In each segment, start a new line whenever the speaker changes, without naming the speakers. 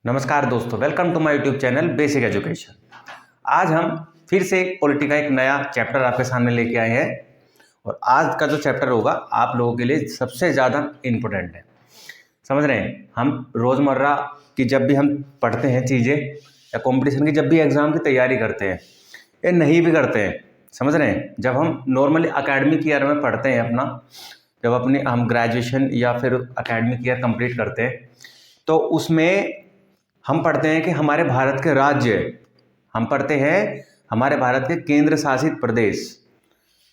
नमस्कार दोस्तों, welcome to my YouTube channel basic education. आज हम फिर से पॉलिटी का एक नया चैप्टर आपके सामने लेके आए हैं और आज का जो चैप्टर होगा आप लोगों के लिए सबसे ज़्यादा इम्पोर्टेंट है। समझ रहे हैं, हम रोज़मर्रा की जब भी हम पढ़ते हैं चीज़ें या कंपटीशन की जब भी एग्ज़ाम की तैयारी करते हैं या नहीं भी करते हैं, समझ रहे हैं, जब हम नॉर्मली अकेडमिक ईयर में पढ़ते हैं अपना, जब अपने हम ग्रेजुएशन या फिर अकेडमिक ईयर कंप्लीट करते हैं तो उसमें हम पढ़ते हैं कि हमारे भारत के राज्य, हम पढ़ते हैं हमारे भारत के केंद्र शासित प्रदेश,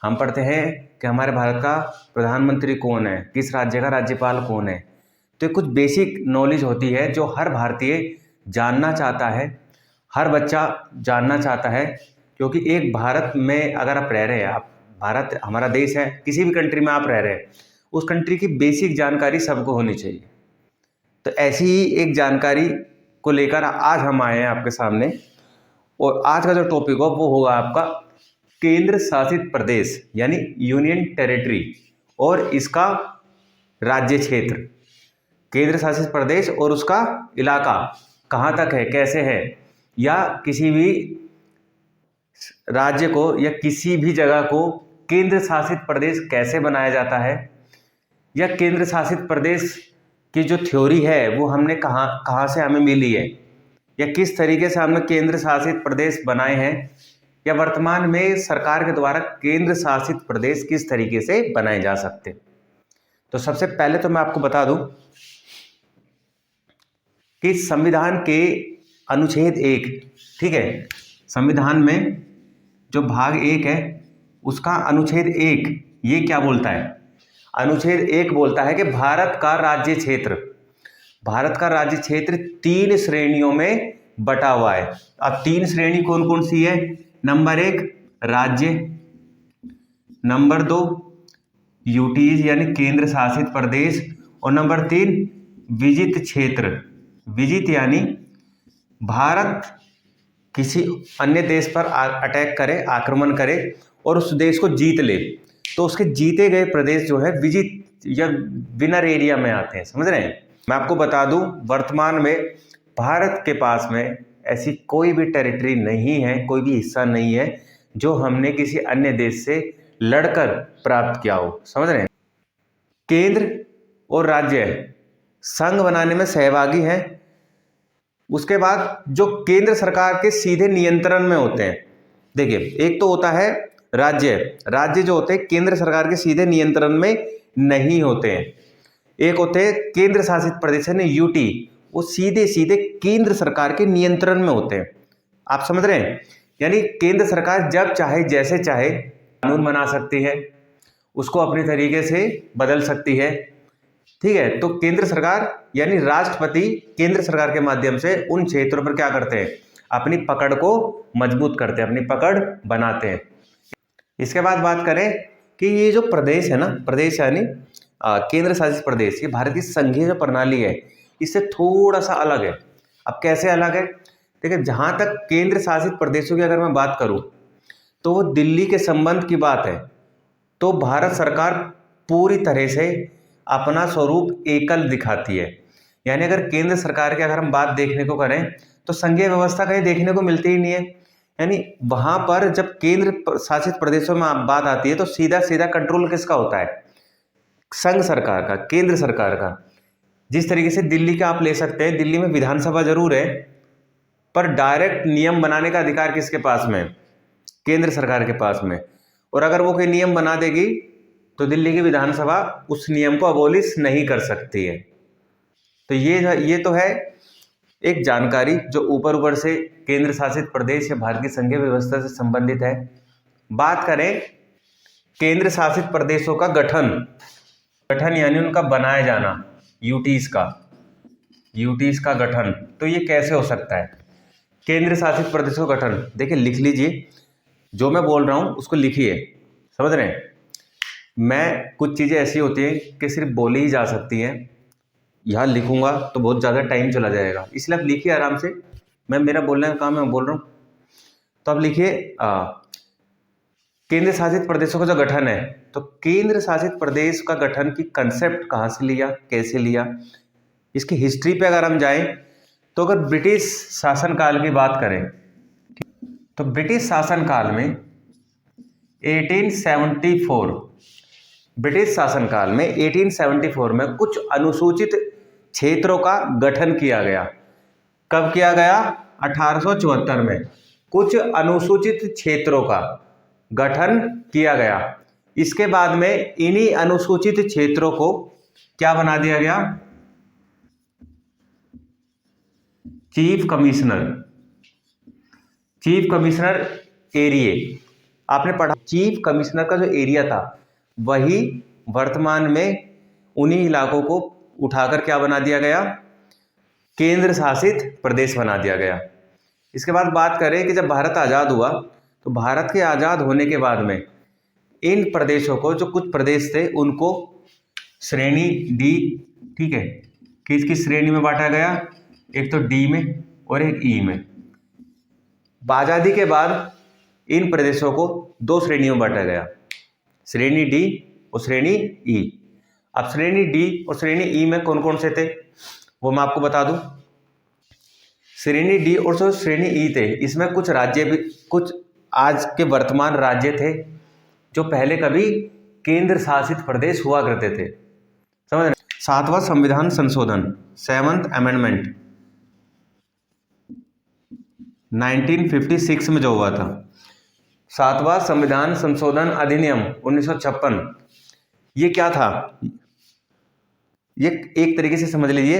हम पढ़ते हैं कि हमारे भारत का प्रधानमंत्री कौन है, किस राज्य का राज्यपाल कौन है। तो ये कुछ बेसिक नॉलेज होती है जो हर भारतीय जानना चाहता है, हर बच्चा जानना चाहता है, क्योंकि एक भारत में अगर आप रह रहे हैं, आप भारत हमारा देश है, किसी भी कंट्री में आप रह रहे हैं, उस कंट्री की बेसिक जानकारी सबको होनी चाहिए। तो ऐसी ही एक जानकारी को लेकर आज हम आए हैं आपके सामने और आज का जो टॉपिक हो वो होगा आपका केंद्र शासित प्रदेश यानी यूनियन टेरिटरी और इसका राज्य क्षेत्र। केंद्र शासित प्रदेश और उसका इलाका कहाँ तक है, कैसे है, या किसी भी राज्य को या किसी भी जगह को केंद्र शासित प्रदेश कैसे बनाया जाता है, या केंद्र शासित प्रदेश की जो थ्योरी है वो हमने कहाँ से हमें मिली है, या किस तरीके से हमने केंद्र शासित प्रदेश बनाए हैं, या वर्तमान में सरकार के द्वारा केंद्र शासित प्रदेश किस तरीके से बनाए जा सकते। तो सबसे पहले तो मैं आपको बता दूं कि संविधान के अनुच्छेद 1, ठीक है, संविधान में जो भाग 1 है उसका अनुच्छेद 1 ये क्या बोलता है। अनुच्छेद 1 बोलता है कि भारत का राज्य क्षेत्र 3 श्रेणियों में बटा हुआ है। अब 3 श्रेणी कौन कौन सी है? नंबर 1 राज्य, नंबर 2 यूटीज यानी केंद्र शासित प्रदेश, और नंबर 3 विजित क्षेत्र। विजित यानी भारत किसी अन्य देश पर अटैक करे, आक्रमण करे और उस देश को जीत ले, तो उसके जीते गए प्रदेश जो है विजित या विनर एरिया में आते हैं। समझ रहे हैं। मैं आपको बता दूं वर्तमान में भारत के पास में ऐसी कोई भी टेरिटरी नहीं है, कोई भी हिस्सा नहीं है जो हमने किसी अन्य देश से लड़कर प्राप्त किया हो। समझ रहे हैं। केंद्र और राज्य संघ बनाने में सहभागी हैं। उसके बाद जो केंद्र सरकार के सीधे नियंत्रण में होते हैं, देखिए एक तो होता है राज्य जो होते हैं केंद्र सरकार के सीधे नियंत्रण में नहीं होते हैं। एक होते हैं केंद्र शासित प्रदेश यानी यूटी, वो सीधे केंद्र सरकार के नियंत्रण में होते हैं। आप समझ रहे हैं। यानी केंद्र सरकार जब चाहे जैसे चाहे कानून बना सकती है, उसको अपने तरीके से बदल सकती है, ठीक है। तो केंद्र सरकार यानी राष्ट्रपति केंद्र सरकार के माध्यम से उन क्षेत्रों पर क्या करते हैं, अपनी पकड़ को मजबूत करते हैं, अपनी पकड़ बनाते हैं। इसके बाद बात करें कि ये जो प्रदेश है ना, प्रदेश यानी केंद्र शासित प्रदेश, ये भारत की संघीय जो प्रणाली है इससे थोड़ा सा अलग है। अब कैसे अलग है? देखिए, जहाँ तक केंद्र शासित प्रदेशों की अगर मैं बात करूँ तो वो दिल्ली के संबंध की बात है, तो भारत सरकार पूरी तरह से अपना स्वरूप एकल दिखाती है। यानी अगर केंद्र सरकार की अगर हम बात देखने को करें तो संघीय व्यवस्था कहीं देखने को मिलती ही नहीं है। यानी वहां पर जब केंद्र शासित प्रदेशों में बात आती है तो सीधा कंट्रोल किसका होता है? संघ सरकार का, केंद्र सरकार का। जिस तरीके से दिल्ली का आप ले सकते हैं, दिल्ली में विधानसभा जरूर है पर डायरेक्ट नियम बनाने का अधिकार किसके पास में? केंद्र सरकार के पास में। और अगर वो कोई नियम बना देगी तो दिल्ली की विधानसभा उस नियम को अबॉलिश नहीं कर सकती है। तो ये तो है एक जानकारी जो ऊपर से केंद्र शासित प्रदेश या भारत की संघीय व्यवस्था से संबंधित है। बात करें केंद्र शासित प्रदेशों का गठन यानी उनका बनाया जाना, यूटीज का गठन, तो ये कैसे हो सकता है? केंद्र शासित प्रदेशों का गठन, देखिए लिख लीजिए, जो मैं बोल रहा हूं उसको लिखिए। समझ रहे हैं। मैं कुछ चीज़ें ऐसी होती हैं कि सिर्फ बोली ही जा सकती हैं, यहाँ लिखूंगा तो बहुत ज़्यादा टाइम चला जाएगा, इसलिए आप लिखिए आराम से। मेरा बोलने का काम है, मैं बोल रहा हूँ। तो आप लिखिए केंद्र शासित प्रदेशों का जो गठन है, तो केंद्र शासित प्रदेश का गठन की कंसेप्ट कहाँ से लिया, कैसे लिया, इसकी हिस्ट्री पे अगर हम जाएं तो अगर ब्रिटिश शासनकाल की बात करें तो ब्रिटिश शासनकाल में 1874 ब्रिटिश शासनकाल में 1874 में कुछ अनुसूचित क्षेत्रों का गठन किया गया। कब किया गया? 1874 में कुछ अनुसूचित क्षेत्रों का गठन किया गया। इसके बाद में इन्हीं अनुसूचित क्षेत्रों को क्या बना दिया गया? Chief commissioner area. आपने पढ़ा चीफ कमिश्नर का जो एरिया था वही वर्तमान में उन्हीं इलाकों को उठाकर क्या बना दिया गया? केंद्र शासित प्रदेश बना दिया गया। इसके बाद बात करें कि जब भारत आज़ाद हुआ तो भारत के आज़ाद होने के बाद में इन प्रदेशों को, जो कुछ प्रदेश थे, उनको श्रेणी डी, ठीक है, किस किस श्रेणी में बांटा गया? एक तो डी में और एक ई में। आज़ादी के बाद इन प्रदेशों को दो श्रेणियों में बांटा गया, श्रेणी डी और श्रेणी ई। अब श्रेणी डी और श्रेणी ई में कौन कौन से थे वो मैं आपको बता दूं। श्रेणी डी और जो श्रेणी ई थे इसमें कुछ राज्य भी, कुछ आज के वर्तमान राज्य थे जो पहले कभी केंद्र शासित प्रदेश हुआ करते थे। समझ रहे? 7वां संविधान संशोधन, 7th अमेंडमेंट 1956 में जो हुआ था, 7वां संविधान संशोधन अधिनियम 1956, ये क्या था? ये एक तरीके से समझ लीजिए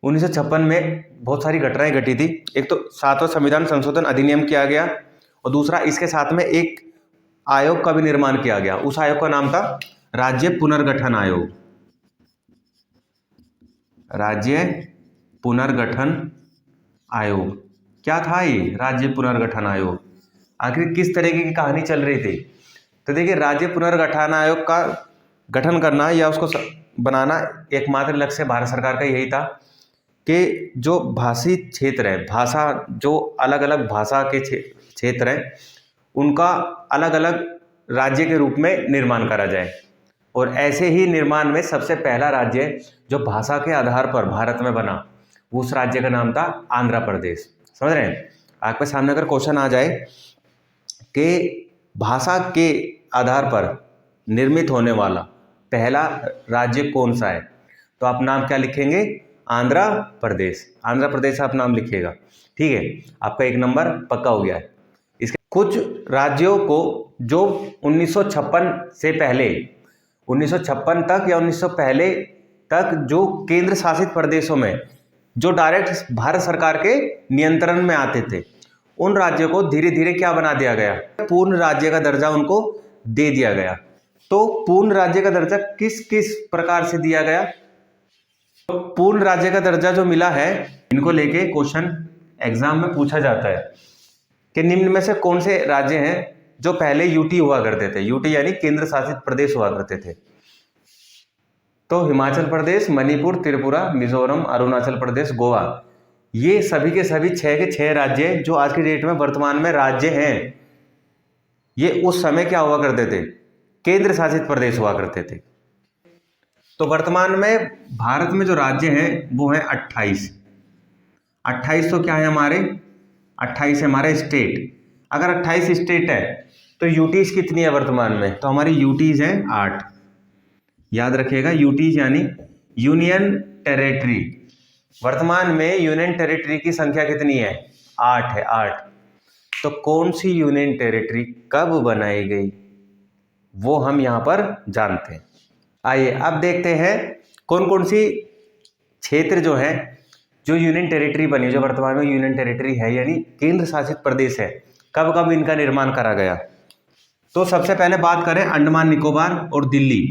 1956 में बहुत सारी घटनाएं घटी थी। एक तो 7वां संविधान संशोधन अधिनियम किया गया और दूसरा इसके साथ में एक आयोग का भी निर्माण किया गया। उस आयोग का नाम था राज्य पुनर्गठन आयोग। राज्य पुनर्गठन आयोग क्या था ये? राज्य पुनर्गठन आयोग। आखिर किस तरीके की कहानी चल रही थी? तो देखिए, राज्य पुनर्गठन आयोग का गठन करना या उसको बनाना एकमात्र लक्ष्य भारत सरकार का यही था कि जो भाषी क्षेत्र है, भाषा, जो अलग अलग भाषा के क्षेत्र हैं उनका अलग अलग राज्य के रूप में निर्माण करा जाए। और ऐसे ही निर्माण में सबसे पहला राज्य जो भाषा के आधार पर भारत में बना, उस राज्य का नाम था आंध्र प्रदेश। समझ रहे हैं? आपके सामने अगर क्वेश्चन आ जाए कि भाषा के आधार पर निर्मित होने वाला पहला राज्य कौन सा है, तो आप नाम क्या लिखेंगे? आंध्र प्रदेश। आंध्र प्रदेश आप नाम लिखिएगा, ठीक है। आपका एक नंबर पक्का हो गया है। इसके कुछ राज्यों को जो 1956 से पहले, 1956 तक या 1900 पहले तक जो केंद्र शासित प्रदेशों में जो डायरेक्ट भारत सरकार के नियंत्रण में आते थे, उन राज्यों को धीरे धीरे क्या बना दिया गया? पूर्ण राज्य का दर्जा उनको दे दिया गया। तो पूर्ण राज्य का दर्जा किस किस प्रकार से दिया गया? तो पूर्ण राज्य का दर्जा जो मिला है, इनको लेके क्वेश्चन एग्जाम में पूछा जाता है कि निम्न में से कौन से राज्य हैं जो पहले यूटी हुआ करते थे? यूटी यानी केंद्र शासित प्रदेश हुआ करते थे। तो हिमाचल प्रदेश, मणिपुर, त्रिपुरा, मिजोरम, अरुणाचल प्रदेश, गोवा, ये सभी के सभी 6 के 6 राज्य जो आज की डेट में वर्तमान में राज्य हैं, ये उस समय क्या हुआ करते थे? केंद्र शासित प्रदेश हुआ करते थे। तो वर्तमान में भारत में जो राज्य हैं वो हैं 28। 28 तो क्या है हमारे? 28 है हमारे स्टेट। अगर 28 स्टेट है तो यूटीज कितनी है वर्तमान में? तो हमारी यूटीज हैं 8। याद रखिएगा, यूटीज यानी यूनियन टेरिटरी। वर्तमान में यूनियन टेरिटरी की संख्या कितनी है? 8 है, 8। तो कौन सी यूनियन टेरिटरी कब बनाई गई वो हम यहाँ पर जानते हैं। आइए अब देखते हैं कौन कौन सी क्षेत्र जो है, जो यूनियन टेरिटरी बनी, जो वर्तमान में यूनियन टेरिटरी है यानी केंद्र शासित प्रदेश है, कब कब इनका निर्माण करा गया। तो सबसे पहले बात करें अंडमान निकोबार और दिल्ली।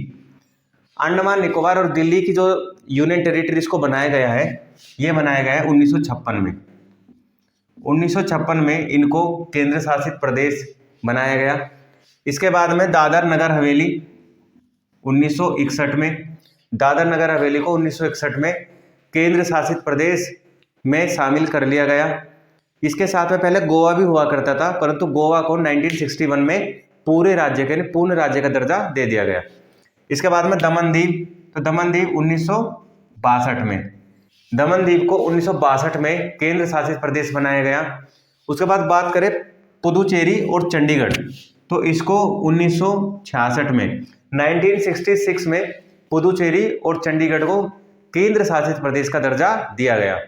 अंडमान निकोबार और दिल्ली की जो यूनियन टेरिटरीज को बनाया गया है, ये बनाया गया है 1956 में। 1956 में इनको केंद्र शासित प्रदेश बनाया गया। इसके बाद में दादर नगर हवेली 1961 में, दादर नगर हवेली को 1961 में केंद्र शासित प्रदेश में शामिल कर लिया गया। इसके साथ में पहले गोवा भी हुआ करता था, परंतु गोवा को 1961 में पूरे राज्य के लिए पूर्ण राज्य का दर्जा दे दिया गया। इसके बाद में दमन दीव, तो दमन दीव 1962 में, दमन द्वीप को 1962 में केंद्र शासित प्रदेश बनाया गया। उसके बाद बात करें पुदुचेरी और चंडीगढ़, तो इसको 1966 में 1966 में पुदुचेरी और चंडीगढ़ को केंद्र शासित प्रदेश का दर्जा दिया गया।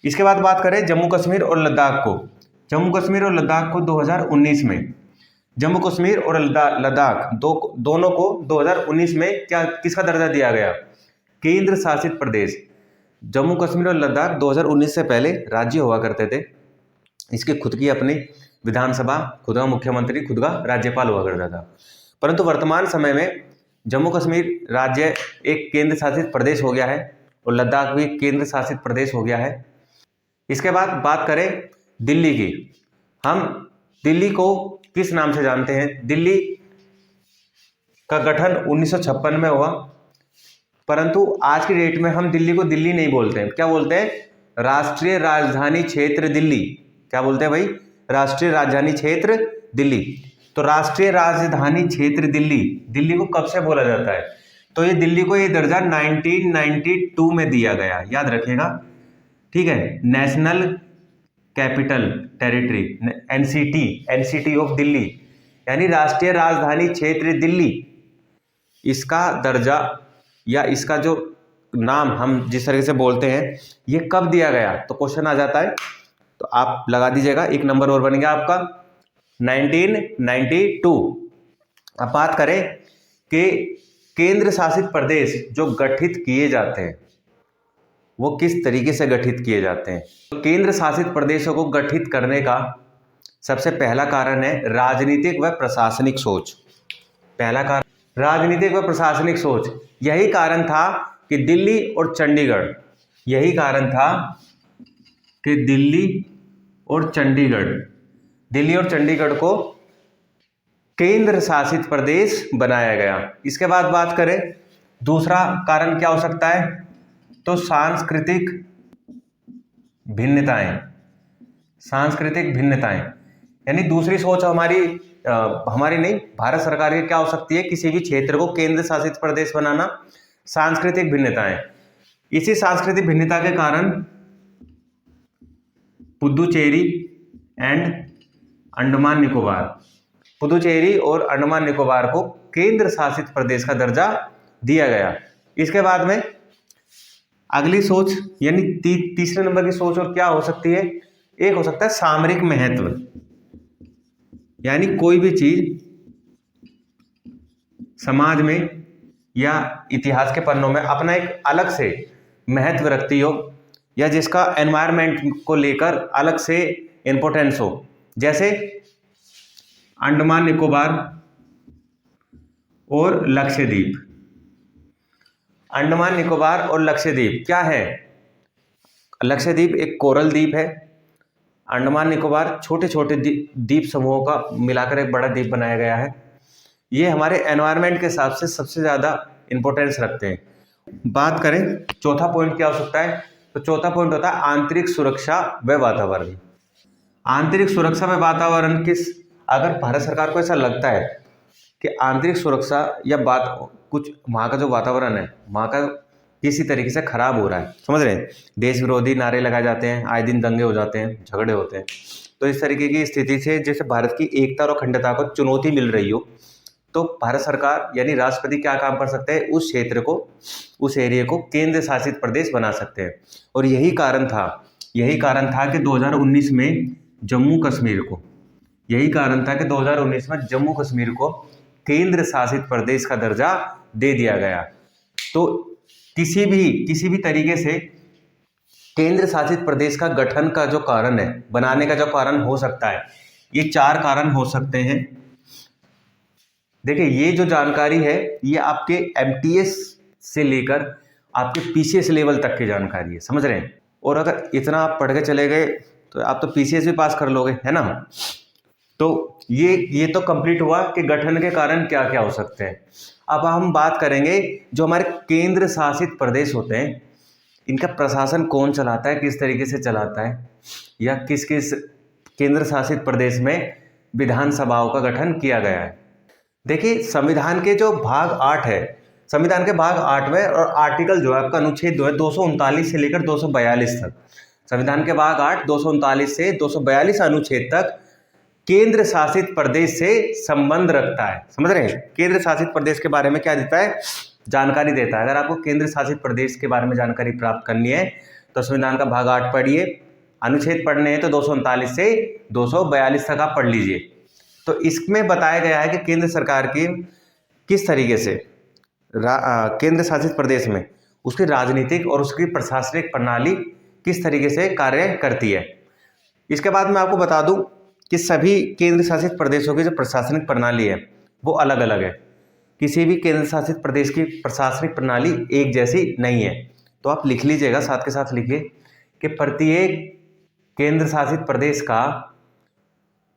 इसके बाद बात करें जम्मू कश्मीर और लद्दाख को, जम्मू कश्मीर और लद्दाख को 2019 में, जम्मू कश्मीर और लद्दाख दोनों को 2019 में क्या किसका दर्जा दिया गया? केंद्र शासित प्रदेश। जम्मू कश्मीर और लद्दाख 2019 से पहले राज्य हुआ करते थे, इसके खुद की अपनी विधानसभा, खुद का मुख्यमंत्री, खुद का राज्यपाल हुआ करता था। परंतु वर्तमान समय में जम्मू कश्मीर राज्य एक केंद्र शासित प्रदेश हो गया है और लद्दाख भी केंद्र शासित प्रदेश हो गया है। इसके बाद बात करें दिल्ली की, हम दिल्ली को किस नाम से जानते हैं? दिल्ली का गठन 1956 में हुआ, परंतु आज की डेट में हम दिल्ली को दिल्ली नहीं बोलते हैं। क्या बोलते हैं? राष्ट्रीय राजधानी क्षेत्र दिल्ली। क्या बोलते हैं भाई? राष्ट्रीय राजधानी क्षेत्र दिल्ली। तो राष्ट्रीय राजधानी क्षेत्र दिल्ली, दिल्ली को कब से बोला जाता है? तो ये दिल्ली को ये दर्जा 1992 में दिया गया, याद रखिएगा, ठीक है। National capital territory, NCT of Delhi, यानी राष्ट्रीय राजधानी क्षेत्र दिल्ली, इसका दर्जा या इसका जो नाम हम जिस तरह से बोलते हैं, ये कब दिया गया? तो क्वेश्चन आ जाता है, तो आप लगा दीजिएगा, एक नंबर और बन गया आपका 1992। अब बात करें कि केंद्र शासित प्रदेश जो गठित किए जाते हैं वो किस तरीके से गठित किए जाते हैं? तो केंद्र शासित प्रदेशों को गठित करने का सबसे पहला कारण है राजनीतिक व प्रशासनिक सोच। पहला कारण राजनीतिक व प्रशासनिक सोच। यही कारण था कि दिल्ली और चंडीगढ़, यही कारण था कि दिल्ली और चंडीगढ़ को केंद्र शासित प्रदेश बनाया गया। इसके बाद बात करें दूसरा कारण क्या हो सकता है? तो सांस्कृतिक भिन्नताएं, यानी दूसरी सोच हमारी नहीं, भारत सरकार की क्या हो सकती है? किसी भी क्षेत्र को केंद्र शासित प्रदेश बनाना, सांस्कृतिक भिन्नताएं। इसी सांस्कृतिक भिन्नता के कारण पुदुचेरी और अंडमान निकोबार को केंद्र शासित प्रदेश का दर्जा दिया गया। इसके बाद में अगली सोच यानी तीसरे नंबर की सोच और क्या हो सकती है? एक हो सकता है सामरिक महत्व, यानी कोई भी चीज समाज में या इतिहास के पन्नों में अपना एक अलग से महत्व रखती हो, या जिसका एनवायरनमेंट को लेकर अलग से इंपॉर्टेंस हो, जैसे अंडमान निकोबार और लक्षद्वीप। अंडमान निकोबार और लक्षद्वीप क्या है? लक्षद्वीप एक कोरल द्वीप है, अंडमान निकोबार छोटे छोटे द्वीप समूहों का मिलाकर एक बड़ा द्वीप बनाया गया है। ये हमारे एनवायरनमेंट के हिसाब से सबसे ज़्यादा इंपॉर्टेंस रखते हैं। बात करें चौथा पॉइंट क्या हो सकता है? तो चौथा पॉइंट होता है आंतरिक सुरक्षा व वातावरण। आंतरिक सुरक्षा व वातावरण अगर भारत सरकार को ऐसा लगता है कि आंतरिक सुरक्षा या कुछ वहाँ का जो वातावरण है वहाँ का किसी तरीके से खराब हो रहा है, समझ रहे हैं, देश विरोधी नारे लगाए जाते हैं, आए दिन दंगे हो जाते हैं, झगड़े होते हैं, तो इस तरीके की स्थिति से जैसे भारत की एकता और अखंडता को चुनौती मिल रही हो, तो भारत सरकार यानी राष्ट्रपति क्या काम कर सकते हैं? उस क्षेत्र को, उस एरिया को केंद्र शासित प्रदेश बना सकते हैं। और यही कारण था कि 2019 में जम्मू कश्मीर को केंद्र शासित प्रदेश का दर्जा दे दिया गया। तो किसी भी तरीके से केंद्र शासित प्रदेश का गठन का जो कारण है, बनाने का जो कारण हो सकता है, ये 4 कारण हो सकते हैं। देखिए, ये जो जानकारी है ये आपके एमटीएस से लेकर आपके पीसीएस लेवल तक की जानकारी है, समझ रहे हैं। और अगर इतना आप पढ़ के चले गए तो आप तो पीसीएस भी पास कर लोगे, है ना। तो ये तो कंप्लीट हुआ कि गठन के कारण क्या क्या हो सकते हैं। अब हम बात करेंगे जो हमारे केंद्र शासित प्रदेश होते हैं, इनका प्रशासन कौन चलाता है, किस तरीके से चलाता है, या किस किस केंद्र शासित प्रदेश में विधानसभाओं का गठन किया गया है। देखिए, संविधान के जो भाग 8 है, संविधान के भाग 8 में और आर्टिकल जो है आपका अनुच्छेद जो है 239 से लेकर 242 तक, संविधान के भाग 8 239 से 242 अनुच्छेद तक केंद्र शासित प्रदेश से संबंध रखता है। समझ रहे हैं? केंद्र शासित प्रदेश के बारे में क्या देता है? जानकारी देता है। अगर आपको केंद्र शासित प्रदेश के बारे में जानकारी प्राप्त करनी है तो संविधान का भाग 8 पढ़िए, अनुच्छेद पढ़ने हैं तो 239 से 242 तक आप पढ़ लीजिए। तो इसमें बताया गया है कि केंद्र सरकार की किस तरीके से केंद्र शासित प्रदेश में उसकी राजनीतिक और उसकी प्रशासनिक प्रणाली किस तरीके से कार्य करती है। इसके बाद मैं आपको बता दूं कि सभी केंद्र शासित प्रदेशों की जो प्रशासनिक प्रणाली है वो अलग अलग है। किसी भी केंद्र शासित प्रदेश की प्रशासनिक प्रणाली एक जैसी नहीं है। तो आप लिख लीजिएगा, साथ के साथ लिखिए कि प्रत्येक केंद्र शासित प्रदेश का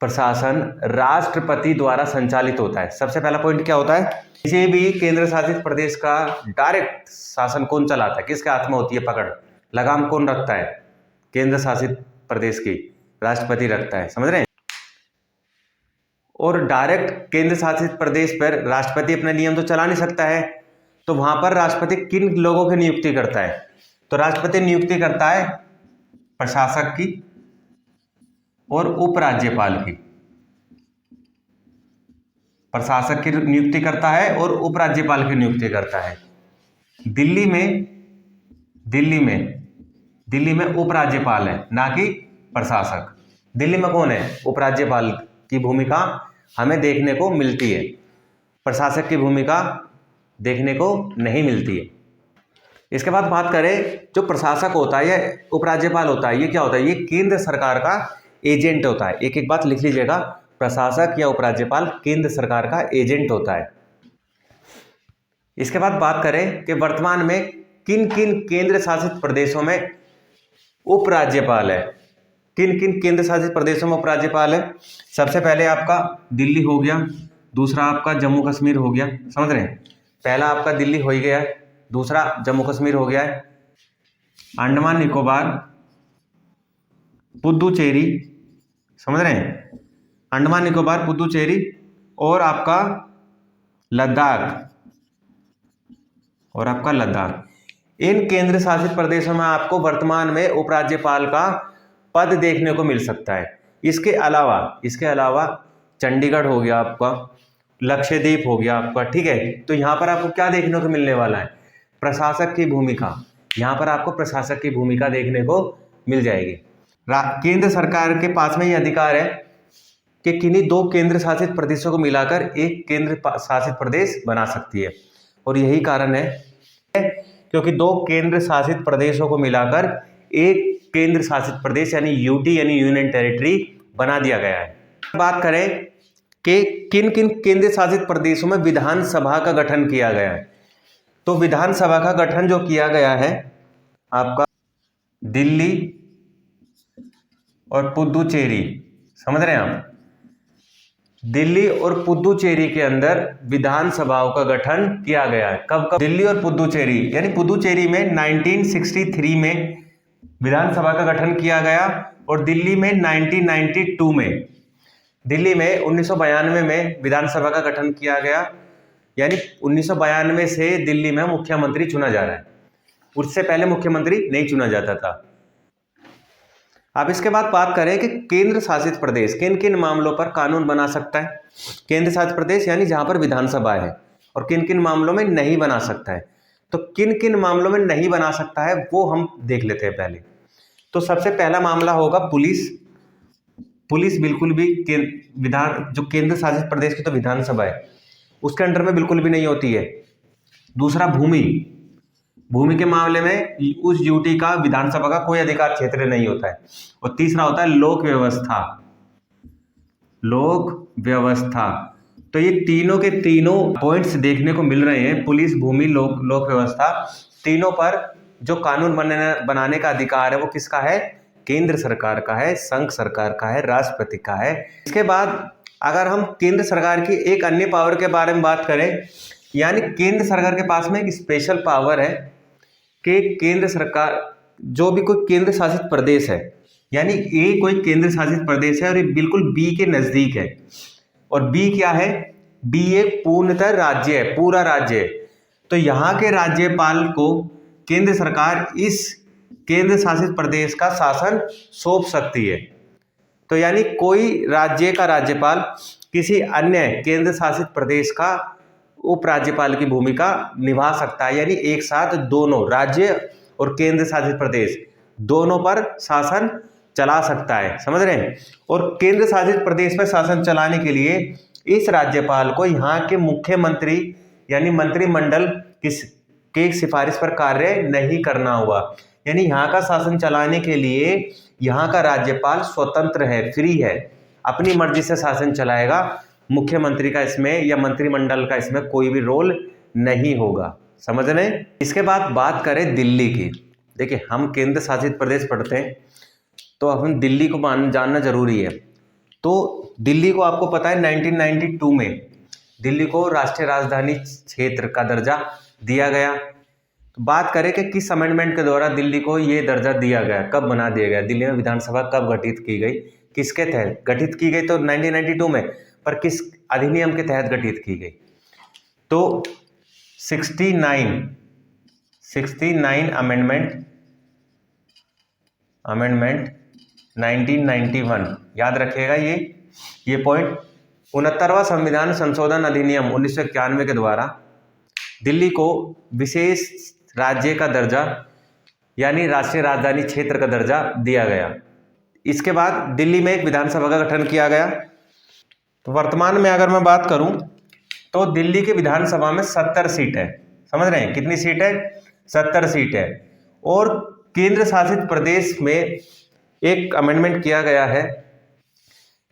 प्रशासन राष्ट्रपति द्वारा संचालित होता है। सबसे पहला पॉइंट क्या होता है? किसी भी केंद्र शासित प्रदेश का डायरेक्ट शासन कौन चलाता है? किसके हाथ में होती है पकड़? लगाम कौन रखता है? केंद्र शासित प्रदेश की राष्ट्रपति रखता है। समझ रहे हैं? और डायरेक्ट केंद्र शासित प्रदेश पर राष्ट्रपति अपना नियम तो चला नहीं सकता है, तो वहां पर राष्ट्रपति किन लोगों की नियुक्ति करता है? तो राष्ट्रपति नियुक्ति करता है प्रशासक की और उपराज्यपाल की। प्रशासक की नियुक्ति करता है और उपराज्यपाल की नियुक्ति करता है। दिल्ली में उपराज्यपाल है, ना कि प्रशासक। दिल्ली में कौन है? उपराज्यपाल की भूमिका हमें देखने को मिलती है, प्रशासक की भूमिका देखने को नहीं मिलती है। इसके बाद बात करें, जो प्रशासक होता है या उपराज्यपाल होता है, ये क्या होता है? ये केंद्र सरकार का एजेंट होता है। एक एक बात लिख लीजिएगा, प्रशासक या उपराज्यपाल केंद्र सरकार का एजेंट होता है। इसके बाद बात करें कि वर्तमान में किन किन केंद्र शासित प्रदेशों में उपराज्यपाल है। किन किन केंद्र शासित प्रदेशों में उपराज्यपाल है? सबसे पहले आपका दिल्ली हो गया, दूसरा आपका जम्मू कश्मीर हो गया। समझ रहे हैं? पहला आपका दिल्ली हो ही गया है, दूसरा जम्मू कश्मीर हो गया है, अंडमान निकोबार, पुदुचेरी। समझ रहे हैं? अंडमान निकोबार, पुदुचेरी और आपका लद्दाख इन केंद्र शासित प्रदेशों में आपको वर्तमान में उपराज्यपाल का पद देखने को मिल सकता है। इसके अलावा चंडीगढ़ हो गया आपका, लक्षद्वीप हो गया आपका। ठीक है, तो यहाँ पर आपको क्या देखने को मिलने वाला है? प्रशासक की भूमिका। यहाँ पर आपको प्रशासक की भूमिका देखने को मिल जाएगी। केंद्र सरकार के पास में ये अधिकार है कि किन्हीं दो केंद्र शासित प्रदेशों को मिलाकर एक केंद्र शासित प्रदेश बना सकती है। और यही कारण है क्योंकि दो केंद्र शासित प्रदेशों को मिलाकर एक केंद्र शासित प्रदेश यानी यूटी यानी यूनियन टेरिटरी बना दिया गया है। बात करें कि किन किन केंद्र शासित प्रदेशों में विधानसभा का गठन किया गया है, तो विधानसभा का गठन जो किया गया है आपका दिल्ली और पुदुचेरी। समझ रहे हैं आप? दिल्ली और पुदुचेरी के अंदर विधानसभाओं का गठन किया गया है। कब? दिल्ली और पुदुचेरी, यानी पुदुचेरी में 1963 में विधानसभा का गठन किया गया और दिल्ली में 1992 में। दिल्ली में 1992 में विधानसभा का गठन किया गया, यानी 1992 से दिल्ली में मुख्यमंत्री चुना जा रहा है। उससे पहले मुख्यमंत्री नहीं चुना जाता था। अब इसके बाद बात करें कि केंद्र शासित प्रदेश किन किन मामलों पर कानून बना सकता है। केंद्र शासित प्रदेश यानी जहां पर विधानसभा है, और किन किन मामलों में नहीं बना सकता है। तो किन किन मामलों में नहीं बना सकता है वो हम देख लेते हैं पहले। तो सबसे पहला मामला होगा पुलिस बिल्कुल भी जो केंद्र शासित प्रदेश की तो विधानसभा है उसके अंडर में बिल्कुल भी नहीं होती है। दूसरा भूमि के मामले में उस यूटी का विधानसभा का कोई अधिकार क्षेत्र नहीं होता है। और तीसरा होता है लोक व्यवस्था। तो ये तीनों के तीनों पॉइंट्स देखने को मिल रहे हैं, पुलिस, भूमि, लोक व्यवस्था, तीनों पर जो कानून बनाने का अधिकार है वो किसका है? केंद्र सरकार का है, संघ सरकार का है, राष्ट्रपति का है। इसके बाद अगर हम केंद्र सरकार की एक अन्य पावर के बारे में बात करें, यानी केंद्र सरकार के पास में एक स्पेशल पावर है कि केंद्र सरकार जो भी कोई केंद्र शासित प्रदेश है, यानी ए कोई केंद्र शासित प्रदेश है और ये बिल्कुल बी के नजदीक है। और बी क्या है? बी एक पूर्णतः राज्य है, पूरा राज्य है। तो यहाँ के राज्यपाल को केंद्र सरकार इस केंद्र शासित प्रदेश का शासन सौंप सकती है। तो यानी कोई राज्य का राज्यपाल किसी अन्य केंद्र शासित प्रदेश का उपराज्यपाल की भूमिका निभा सकता है, यानी एक साथ दोनों राज्य और केंद्र शासित प्रदेश दोनों पर शासन चला सकता है, समझ रहे हैं। और केंद्र शासित प्रदेश पर शासन चलाने के लिए इस राज्यपाल को यहाँ के मुख्यमंत्री यानी मंत्रिमंडल की सिफारिश पर कार्य नहीं करना हुआ, यानी यहाँ का शासन चलाने के लिए यहाँ का राज्यपाल स्वतंत्र है, फ्री है, अपनी मर्जी से शासन चलाएगा। मुख्यमंत्री का इसमें या मंत्रिमंडल का इसमें कोई भी रोल नहीं होगा, समझ रहे हैं। इसके बाद बात करें दिल्ली की। देखिए, हम केंद्र शासित प्रदेश पढ़ते हैं तो हम दिल्ली को जानना जरूरी है। तो दिल्ली को आपको पता है 1992 में दिल्ली को राष्ट्रीय राजधानी क्षेत्र का दर्जा दिया गया। तो बात करें कि किस अमेंडमेंट के द्वारा दिल्ली को ये दर्जा दिया गया, कब बना दिया गया, दिल्ली में विधानसभा कब गठित की गई, किसके तहत गठित की गई, तो 1992 में, पर किस अधिनियम के तहत गठित की गई, तो 69 अमेंडमेंट 1991, याद रखिएगा ये पॉइंट। 69वां संविधान संशोधन अधिनियम 1991 के द्वारा दिल्ली को विशेष राज्य का दर्जा यानी राष्ट्रीय राजधानी क्षेत्र का दर्जा दिया गया। इसके बाद दिल्ली में एक विधानसभा का गठन किया गया। तो वर्तमान में अगर मैं बात करूं तो दिल्ली की विधानसभा में 70 सीट है, समझ रहे हैं, कितनी सीट है, 70 सीट है। और केंद्र शासित प्रदेश में एक अमेंडमेंट किया गया है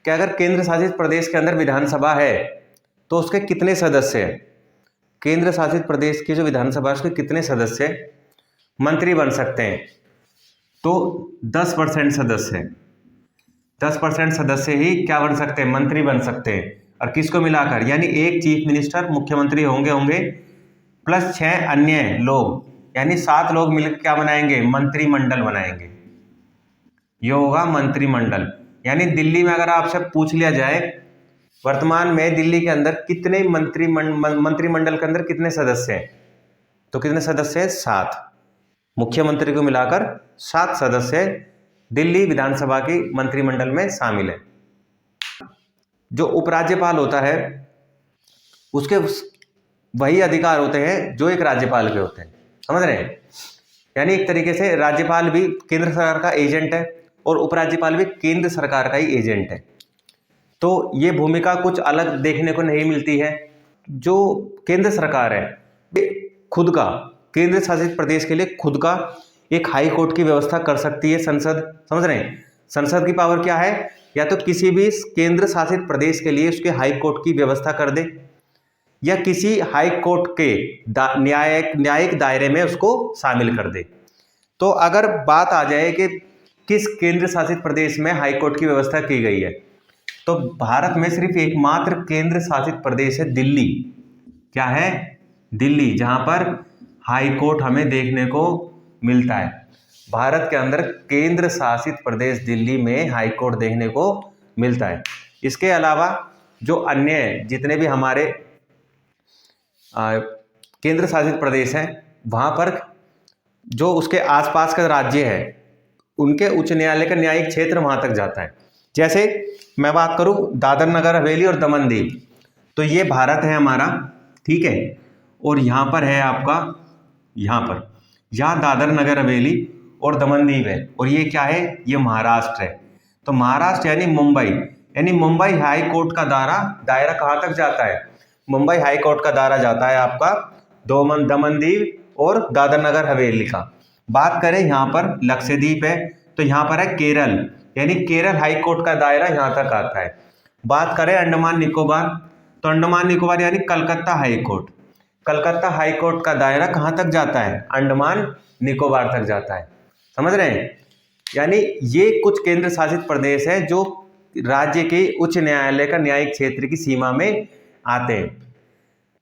कि अगर केंद्र शासित प्रदेश के अंदर विधानसभा है तो उसके कितने सदस्य हैं, केंद्र शासित प्रदेश की जो विधानसभा है उसके कितने सदस्य मंत्री बन सकते हैं, तो 10% सदस्य, 10% सदस्य ही क्या बन सकते हैं, मंत्री बन सकते हैं। और किसको मिलाकर, यानी एक चीफ मिनिस्टर मुख्यमंत्री होंगे प्लस 6 अन्य लोग, यानी 7 लोग मिलकर क्या बनाएंगे, मंत्रिमंडल बनाएंगे। ये होगा मंत्रिमंडल। यानी दिल्ली में अगर आपसे पूछ लिया जाए वर्तमान में दिल्ली के अंदर कितने मंत्रिमंडल के अंदर कितने सदस्य हैं, तो कितने सदस्य हैं, 7, मुख्यमंत्री को मिलाकर 7 सदस्य दिल्ली विधानसभा की मंत्रिमंडल में शामिल है। जो उपराज्यपाल होता है उसके वही अधिकार होते हैं जो एक राज्यपाल के होते हैं, समझ रहे हैं। यानी एक तरीके से राज्यपाल भी केंद्र सरकार का एजेंट है और उपराज्यपाल भी केंद्र सरकार का ही एजेंट है। तो ये भूमिका कुछ अलग देखने को नहीं मिलती है। जो केंद्र सरकार है खुद का, केंद्र शासित प्रदेश के लिए खुद का एक हाई कोर्ट की व्यवस्था कर सकती है संसद, समझ रहे हैं। संसद की पावर क्या है, या तो किसी भी केंद्र शासित प्रदेश के लिए उसके हाई कोर्ट की व्यवस्था कर दे या किसी हाई कोर्ट के न्यायिक दायरे में उसको शामिल कर दे। तो अगर बात आ जाए कि किस केंद्र शासित प्रदेश में हाई कोर्ट की व्यवस्था की गई है, तो भारत में सिर्फ एकमात्र केंद्र शासित प्रदेश है दिल्ली। क्या है, दिल्ली, जहां पर हाई कोर्ट हमें देखने को मिलता है। भारत के अंदर केंद्र शासित प्रदेश दिल्ली में हाई कोर्ट देखने को मिलता है। इसके अलावा जो अन्य जितने भी हमारे केंद्र शासित प्रदेश हैं वहाँ पर जो उसके आसपास का राज्य है उनके उच्च न्यायालय का न्यायिक क्षेत्र वहाँ तक जाता है। जैसे मैं बात करूँ दादर नगर हवेली और दमन दीव, तो ये भारत है हमारा, ठीक है। और यहाँ पर है आपका, यहाँ दादर नगर हवेली और दमन दीव है। और ये क्या है, ये महाराष्ट्र है। तो महाराष्ट्र यानी मुंबई हाई कोर्ट का दायरा कहाँ तक जाता है, मुंबई हाई कोर्ट का दायरा जाता है आपका दमन दीव और दादर नगर हवेली का। बात करें यहाँ पर लक्षद्वीप है, तो यहाँ पर है केरल, यानी केरल हाई कोर्ट का दायरा यहाँ तक आता है। बात करें अंडमान निकोबार, तो अंडमान निकोबार यानी कलकत्ता हाई कोर्ट का दायरा कहाँ तक जाता है, अंडमान निकोबार तक जाता है, समझ रहे हैं। यानी ये कुछ केंद्र शासित प्रदेश है जो राज्य के उच्च न्यायालय का न्यायिक क्षेत्र की सीमा में आते हैं।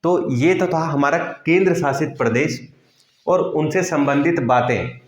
तो ये तो था हमारा केंद्र शासित प्रदेश और उनसे संबंधित बातें।